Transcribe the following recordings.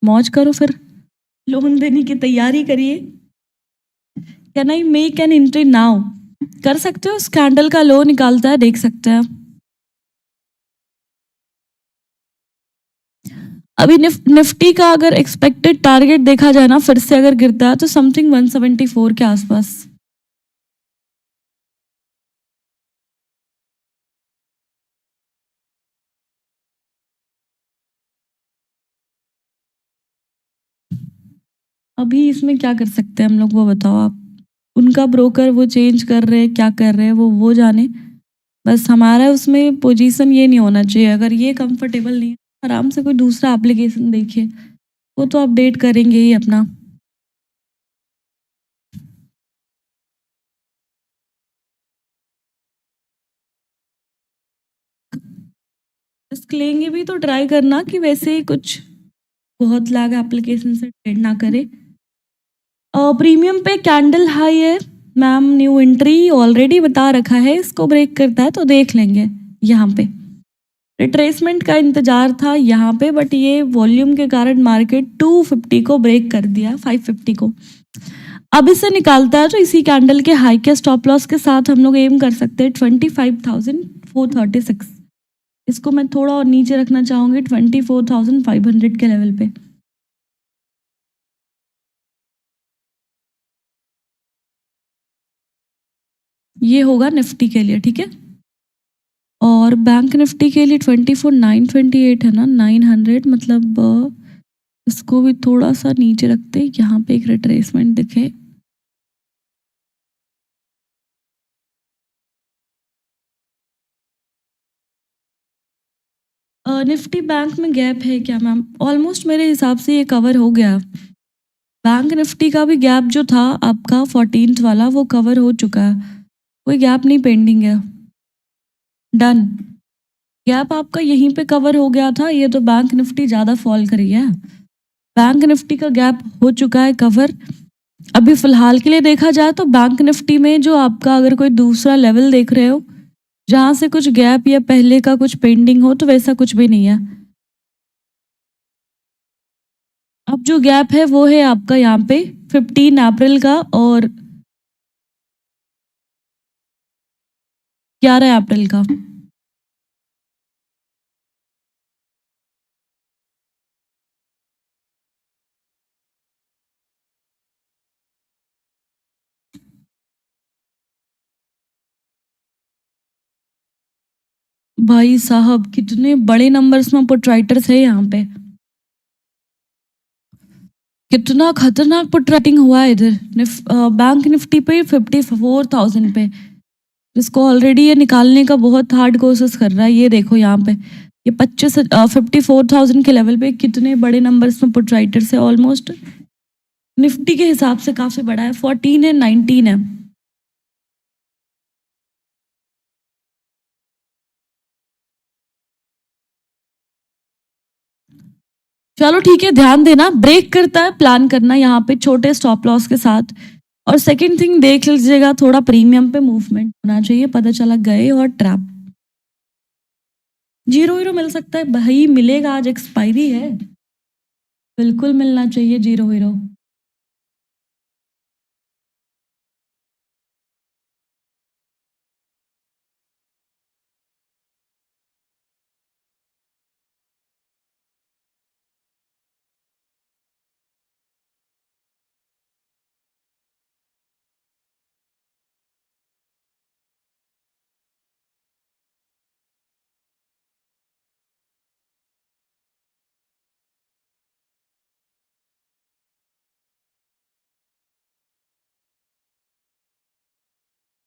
मौज करो फिर, लोन देने की तैयारी करिए। Can I make an entry now? कर सकते हो, स्कैंडल का लो निकालता है, देख सकते हैं। अभी निफ्टी का अगर एक्सपेक्टेड टारगेट देखा जाए ना, फिर से अगर गिरता है तो समथिंग 174 के आसपास। अभी इसमें क्या कर सकते हैं हम लोग, वो बताओ आप। उनका ब्रोकर वो चेंज कर रहे हैं, क्या कर रहे हैं वो जाने। बस हमारा उसमें पोजीशन ये नहीं होना चाहिए। अगर ये कंफर्टेबल नहीं है, आराम से कोई दूसरा एप्लीकेशन देखिए, वो तो अपडेट करेंगे ही अपना। रिस्क लेंगे भी तो ट्राई करना कि वैसे ही कुछ बहुत लाख एप्लीकेशन से ट्रेड ना करे। प्रीमियम पे कैंडल हाई है मैम, न्यू एंट्री ऑलरेडी बता रखा है, इसको ब्रेक करता है तो देख लेंगे। यहाँ पे रिट्रेसमेंट का इंतजार था यहाँ पे, बट ये वॉल्यूम के कारण मार्केट 250 को ब्रेक कर दिया, 550 को। अब इसे निकालता है तो इसी कैंडल के हाई के स्टॉप लॉस के साथ हम लोग एम कर सकते हैं 25,436। इसको मैं थोड़ा और नीचे रखना चाहूँगी 24,500 के लेवल पे। ये होगा निफ्टी के लिए, ठीक है। और बैंक निफ्टी के लिए 24,928 है ना, 900, मतलब इसको भी थोड़ा सा नीचे रखते हैं, यहाँ पे एक रिट्रेसमेंट दिखे। निफ्टी बैंक में गैप है क्या मैम? ऑलमोस्ट मेरे हिसाब से ये कवर हो गया। बैंक निफ्टी का भी गैप जो था आपका 14th वाला, वो कवर हो चुका है, कोई गैप नहीं पेंडिंग है। डन। गैप आपका यहीं पे कवर हो गया था, ये तो बैंक निफ्टी ज़्यादा फॉल करी है। बैंक निफ्टी का गैप हो चुका है कवर। अभी फिलहाल के लिए देखा जाए तो बैंक निफ्टी में जो आपका अगर कोई दूसरा लेवल देख रहे हो जहाँ से कुछ गैप या पहले का कुछ पेंडिंग हो, तो वैसा कुछ भी नहीं है। अब जो गैप है वो है आपका यहाँ पे 15 अप्रैल का और 11 अप्रैल का। भाई साहब कितने बड़े नंबर्स में पुट राइटर्स है यहाँ पे, कितना खतरनाक पुट राइटिंग हुआ है इधर। बैंक निफ्टी पे 54,000 पे, जिसको ऑलरेडी ये निकालने का बहुत हार्ड कोशिश कर रहा है। ये देखो यहाँ पे ये 54,000 के लेवल पे कितने बड़े नंबर्स में पुट राइटर्स है। ऑलमोस्ट निफ्टी के हिसाब से काफ़ी बड़ा है, 14 है, 19 है। चलो ठीक है, ध्यान देना, ब्रेक करता है प्लान करना यहाँ पे छोटे स्टॉप लॉस के साथ। और सेकंड थिंग देख लीजिएगा, थोड़ा प्रीमियम पे मूवमेंट होना चाहिए, पता चला गए और ट्रैप। जीरो हीरो मिल सकता है भाई, मिलेगा, आज एक्सपायरी है, बिल्कुल मिलना चाहिए जीरो हीरो।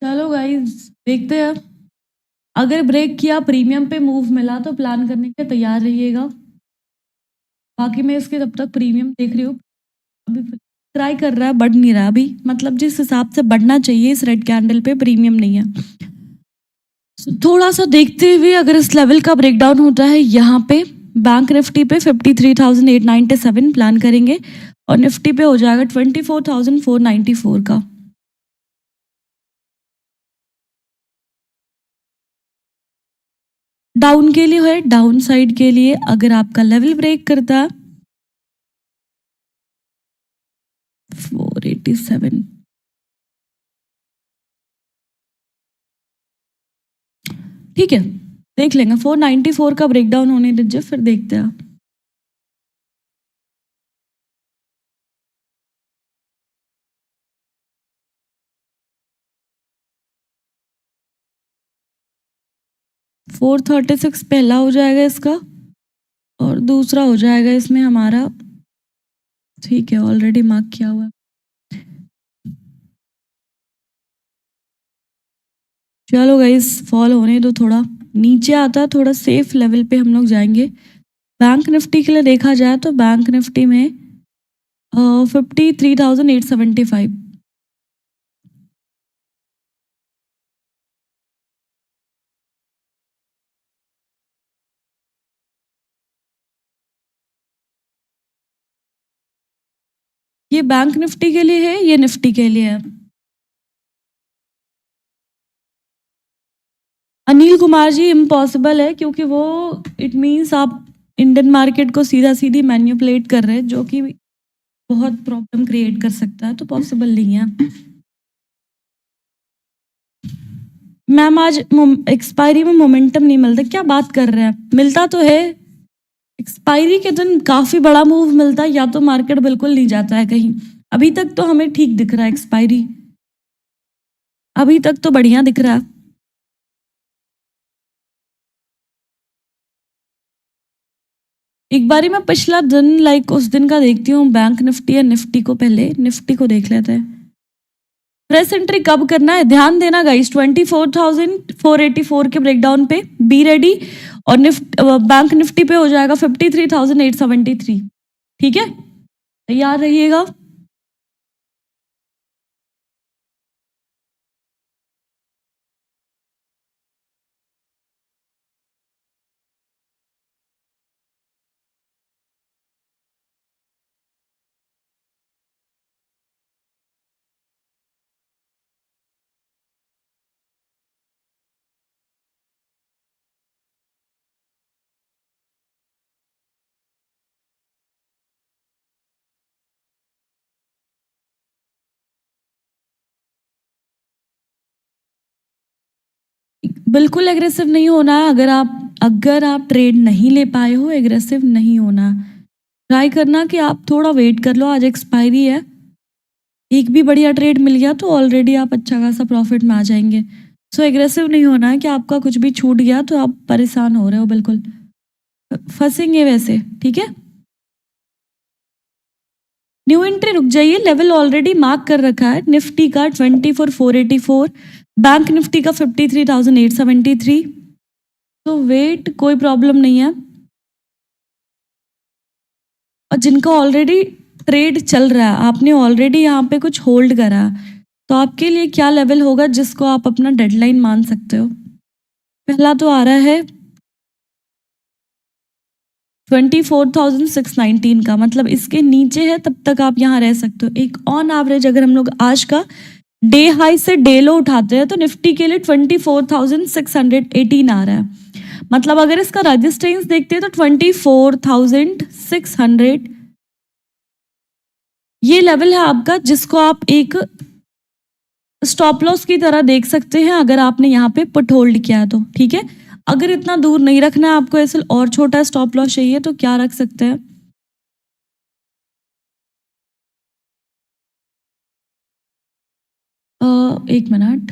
चलो गाइस देखते हैं, अगर ब्रेक किया प्रीमियम पे मूव मिला तो प्लान करने के तैयार रहिएगा। बाकी मैं इसके तब तक प्रीमियम देख रही हूँ, अभी ट्राई कर रहा है, बढ़ नहीं रहा अभी, मतलब जिस हिसाब से बढ़ना चाहिए इस रेड कैंडल पे प्रीमियम नहीं है। थोड़ा सा देखते हुए अगर इस लेवल का ब्रेकडाउन होता है यहाँ पे बैंक निफ्टी पे 53,897 प्लान करेंगे और निफ्टी पे हो जाएगा 24,494 का। डाउन के लिए है, डाउन साइड के लिए अगर आपका लेवल ब्रेक करता है 487। ठीक है, देख लेंगे। 494 का ब्रेकडाउन होने दीजिए, फिर देखते हैं। फोर 36 पहला हो जाएगा इसका, और दूसरा हो जाएगा इसमें हमारा, ठीक है, ऑलरेडी मार्क किया हुआ है। चलो गाइस, फॉल होने दो, थोड़ा नीचे आता है, थोड़ा सेफ लेवल पे हम लोग जाएंगे। बैंक निफ्टी के लिए देखा जाए तो बैंक निफ्टी में 53,875। ये बैंक निफ्टी के लिए है, ये निफ्टी के लिए है। अनिल कुमार जी, इम्पॉसिबल है, क्योंकि वो इट मीन्स आप इंडियन मार्केट को सीधा सीधी मैन्युपुलेट कर रहे हैं, जो कि बहुत प्रॉब्लम क्रिएट कर सकता है, तो पॉसिबल नहीं है। मैम आज एक्सपायरी में मोमेंटम नहीं मिलता, क्या बात कर रहे हैं? मिलता तो है, एक्सपायरी के दिन काफी बड़ा मूव मिलता है, या तो मार्केट बिल्कुल नहीं जाता है कहीं। अभी तक तो हमें ठीक दिख रहा है एक्सपायरी, अभी तक तो बढ़िया दिख रहा है। एक बारी मैं पिछला दिन लाइक उस दिन का देखती हूँ, बैंक निफ्टी या निफ्टी को, पहले निफ्टी को देख लेते हैं। प्रेस एंट्री कब करना है, ध्यान देना गाइस, 24,484 के ब्रेकडाउन पे बी रेडी, और बैंक निफ्टी पे हो जाएगा 53,873। ठीक है, तैयार रहिएगा। बिल्कुल एग्रेसिव नहीं होना है। अगर आप ट्रेड नहीं ले पाए हो, एग्रेसिव नहीं होना। ट्राई करना कि आप थोड़ा वेट कर लो, आज एक्सपायरी है, एक भी बढ़िया ट्रेड मिल गया तो ऑलरेडी आप अच्छा खासा प्रॉफिट में आ जाएंगे। सो एग्रेसिव नहीं होना है कि आपका कुछ भी छूट गया तो आप परेशान हो रहे हो, बिल्कुल फंसेंगे वैसे। ठीक है, न्यू एंट्री रुक जाइए, लेवल ऑलरेडी मार्क कर रखा है निफ्टी का 24,484, बैंक निफ्टी का 53,873। तो वेट, कोई प्रॉब्लम नहीं है। और जिनका ऑलरेडी ट्रेड चल रहा है, आपने ऑलरेडी यहाँ पे कुछ होल्ड करा, तो आपके लिए क्या लेवल होगा जिसको आप अपना डेडलाइन मान सकते हो? पहला तो आ रहा है 24,619 का, मतलब इसके नीचे है तब तक आप यहाँ रह सकते हो। एक ऑन एवरेज अगर हम लोग आज का डे हाई से डे लो उठाते हैं तो निफ्टी के लिए 24,618 आ रहा है। मतलब अगर इसका रेजिस्टेंस देखते हैं तो 24,600 ये लेवल है आपका, जिसको आप एक स्टॉप लॉस की तरह देख सकते हैं अगर आपने यहाँ पे पुट होल्ड किया है तो। ठीक है, अगर इतना दूर नहीं रखना है आपको, ऐसे और छोटा स्टॉप लॉस चाहिए तो क्या रख सकते हैं? एक मिनट,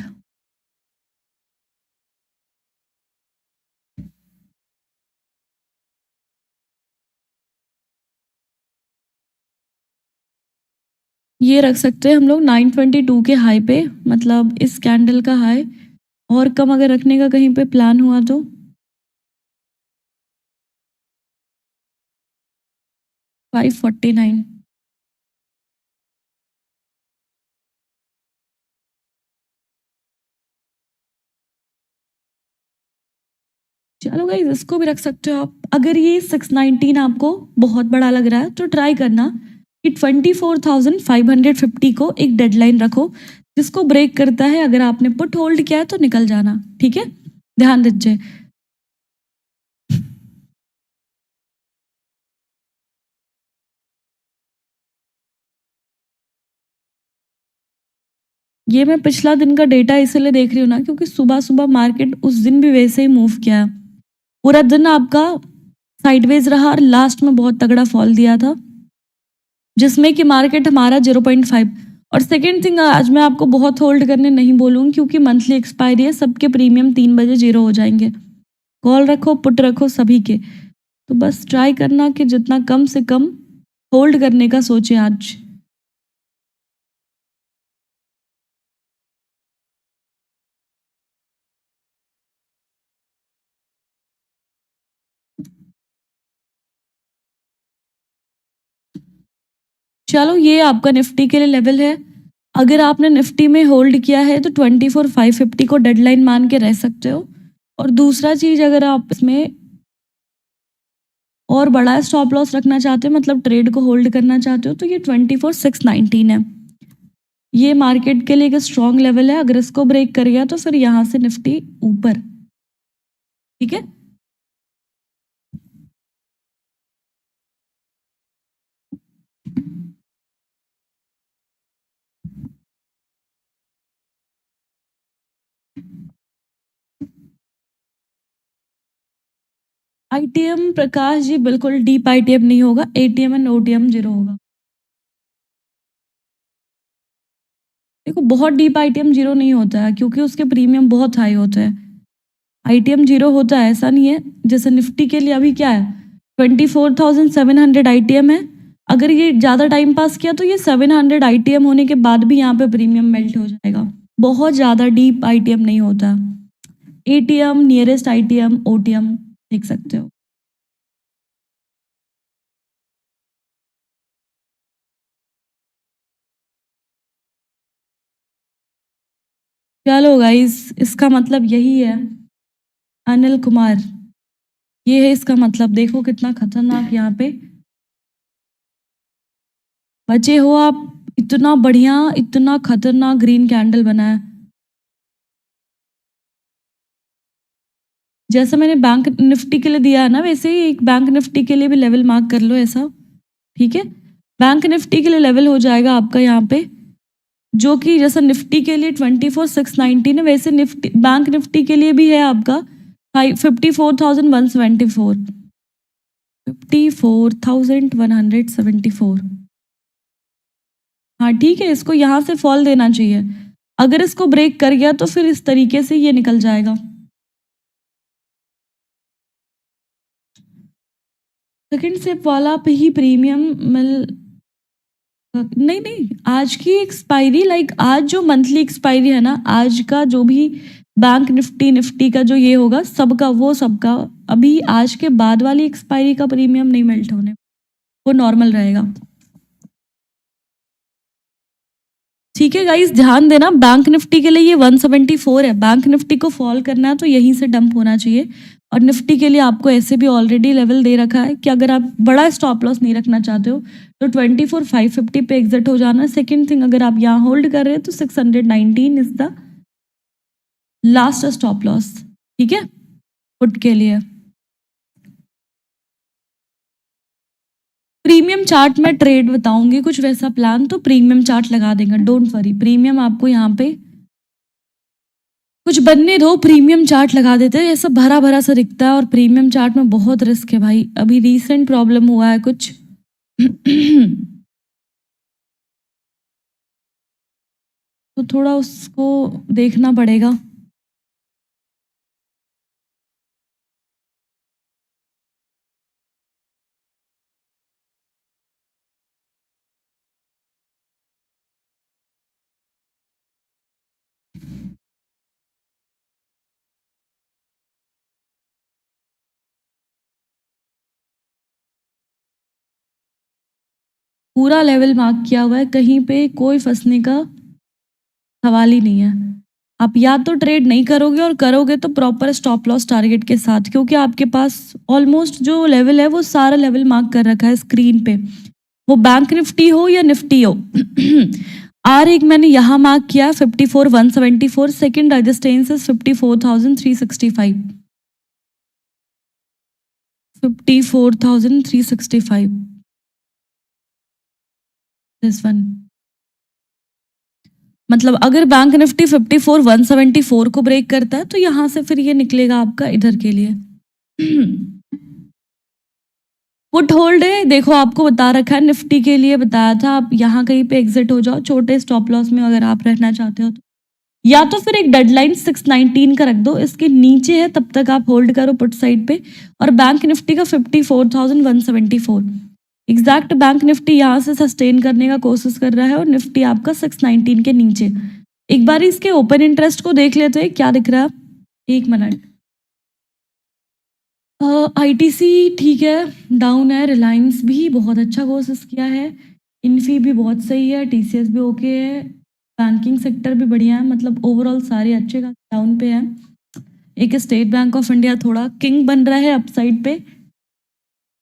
ये रख सकते हैं हम लोग 922 के हाई पे, मतलब इस कैंडल का हाई, और कम अगर रखने का कहीं पे प्लान हुआ तो 549। चलो गाइस, इसको भी रख सकते हो आप। अगर ये 619 आपको बहुत बड़ा लग रहा है तो ट्राई करना कि 24,550 को एक डेडलाइन रखो, जिसको ब्रेक करता है अगर आपने पुट होल्ड किया है तो निकल जाना। ठीक है, ध्यान दीजिए। ये मैं पिछला दिन का डेटा इसलिए देख रही हूँ ना, क्योंकि सुबह सुबह मार्केट उस दिन भी वैसे ही मूव किया है। पूरा दिन आपका साइडवेज रहा और लास्ट में बहुत तगड़ा फॉल दिया था, जिसमें कि मार्केट हमारा 0.5। और सेकेंड थिंग, आज मैं आपको बहुत होल्ड करने नहीं बोलूँगी, क्योंकि मंथली एक्सपायरी है, सबके प्रीमियम 3 बजे 0 हो जाएंगे। कॉल रखो, पुट रखो सभी के। तो बस ट्राई करना कि जितना कम से कम होल्ड करने का सोचें आज। चलो, ये आपका निफ्टी के लिए लेवल है। अगर आपने निफ्टी में होल्ड किया है तो 24,550 को डेडलाइन मान के रह सकते हो। और दूसरा चीज, अगर आप इसमें और बड़ा स्टॉप लॉस रखना चाहते हो, मतलब ट्रेड को होल्ड करना चाहते हो, तो ये 24,619 है। ये मार्केट के लिए एक स्ट्रॉन्ग लेवल है। अगर इसको ब्रेक कर गया तो फिर यहाँ से निफ्टी ऊपर। ठीक है। आईटीएम प्रकाश जी, बिल्कुल डीप आईटीएम नहीं होगा, एटीएम एंड ओटीएम 0 होगा। देखो, बहुत डीप आईटीएम 0 नहीं होता है, क्योंकि उसके प्रीमियम बहुत हाई होते हैं। आईटीएम 0 होता है, ऐसा नहीं है। जैसे निफ्टी के लिए अभी क्या है, 24,700 आईटीएम है। अगर ये ज़्यादा टाइम पास किया तो ये 700 आईटीएम होने के बाद भी यहाँ पे प्रीमियम मेल्ट हो जाएगा। बहुत ज़्यादा डीप आईटीएम नहीं होता। एटीएम, नियरेस्ट आईटीएम, ओटीएम देख सकते हो। चलो गाइस, इसका मतलब यही है। अनिल कुमार, ये है इसका मतलब। देखो कितना खतरनाक यहाँ पे बचे हो आप। इतना बढ़िया, इतना खतरनाक ग्रीन कैंडल बना है। जैसा मैंने बैंक निफ्टी के लिए दिया है ना, वैसे ही एक बैंक निफ्टी के लिए भी लेवल मार्क कर लो ऐसा। ठीक है। बैंक निफ्टी के लिए लेवल हो जाएगा आपका यहाँ पे, जो कि जैसा निफ्टी के लिए 24,619 है, वैसे निफ्टी बैंक निफ्टी के लिए भी है आपका 54,174। 54,174। हाँ ठीक है, इसको यहाँ से फॉल देना चाहिए। अगर इसको ब्रेक कर गया तो फिर इस तरीके से ये निकल जाएगा। सेकंड स्टेप वाला पे ही प्रीमियम मिल, नहीं नहीं, आज की एक्सपायरी, लाइक आज जो मंथली एक्सपायरी है ना, आज का जो भी बैंक निफ्टी निफ्टी का जो ये होगा सबका, वो सबका अभी आज के बाद वाली एक्सपायरी का प्रीमियम नहीं मेल्ट होने, वो नॉर्मल रहेगा। ठीक है गाइस, ध्यान देना, बैंक निफ्टी के लिए ये 174 है। बैंक निफ्टी को फॉल करना है तो यहीं से डंप होना चाहिए। और निफ्टी के लिए आपको ऐसे भी ऑलरेडी लेवल दे रखा है कि अगर आप बड़ा स्टॉप लॉस नहीं रखना चाहते हो तो 24,550 पे एग्जिट हो जाना। सेकंड थिंग, अगर आप यहाँ होल्ड कर रहे हैं तो 619 is the last stop loss. ठीक है, पुट के लिए। प्रीमियम चार्ट में ट्रेड बताऊंगी कुछ वैसा प्लान, तो प्रीमियम चार्ट लगा देंगे, डोंट वरी। प्रीमियम आपको यहाँ पे कुछ बनने दो, प्रीमियम चार्ट लगा देते हैं। ये सब भरा भरा सा दिखता है और प्रीमियम चार्ट में बहुत रिस्क है भाई। अभी रीसेंट प्रॉब्लम हुआ है कुछ तो थोड़ा उसको देखना पड़ेगा। पूरा लेवल मार्क किया हुआ है, कहीं पे कोई फंसने का सवाल ही नहीं है। आप या तो ट्रेड नहीं करोगे, और करोगे तो प्रॉपर स्टॉप लॉस टारगेट के साथ, क्योंकि आपके पास ऑलमोस्ट जो लेवल है वो सारा लेवल मार्क कर रखा है स्क्रीन पे, वो बैंक निफ्टी हो या निफ्टी हो आर एक मैंने यहाँ मार्क किया 54,174। Second resistance is 54,365। 54,365, this one. मतलब अगर बैंक निफ्टी 54,174 को ब्रेक करता है तो यहाँ से फिर ये निकलेगा आपका इधर के लिए पुट होल्ड है, देखो आपको बता रखा है, निफ्टी के लिए बताया था, आप यहाँ कहीं पे एग्जिट हो जाओ छोटे स्टॉप लॉस में अगर आप रहना चाहते हो तो, या तो फिर एक डेडलाइन 619 का रख दो, इसके नीचे है तब तक आप होल्ड करो पुट साइड पे। और बैंक निफ्टी का 54,174 एग्जैक्ट बैंक निफ्टी यहाँ से सस्टेन करने का कोशिश कर रहा है और निफ्टी आपका 619 के नीचे। एक बार इसके ओपन इंटरेस्ट को देख लेते हैं क्या दिख रहा है, एक मिनट। आईटीसी ठीक है, डाउन है, रिलायंस भी बहुत अच्छा कोशिश किया है, इन्फी भी बहुत सही है, टीसीएस भी ओके है, बैंकिंग सेक्टर भी बढ़िया है, मतलब ओवरऑल सारे अच्छे का डाउन पे है। एक स्टेट बैंक ऑफ इंडिया थोड़ा किंग बन रहा है अपसाइड पे,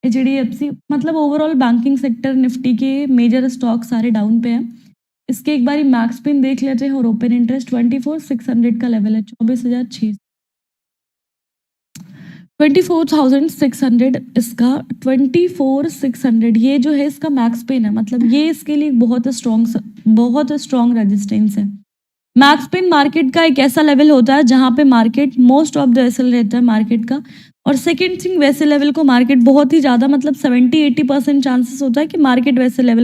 एचडीएफसी, मतलब ओवरऑल बैंकिंग सेक्टर निफ्टी के मेजर स्टॉक सारे डाउन पे हैं। इसके एक बारी मैक्स पिन देख लेते हैं और ओपन इंटरेस्ट 24,600 का लेवल है, 24,600, 24,600 इसका, 24,600 ये जो है इसका मैक्स पिन है, मतलब ये इसके लिए बहुत स्ट्रॉन्ग रेजिस्टेंस है। मैक्स पिन मार्केट का एक ऐसा लेवल होता है जहाँ पे market most of the vessel रहता है मार्केट का, और सेकेंड थिंग वैसे लेवल को मार्केट बहुत ही ज़्यादा, मतलब 70-80% चांसेस होता है कि मार्केट वैसे लेवल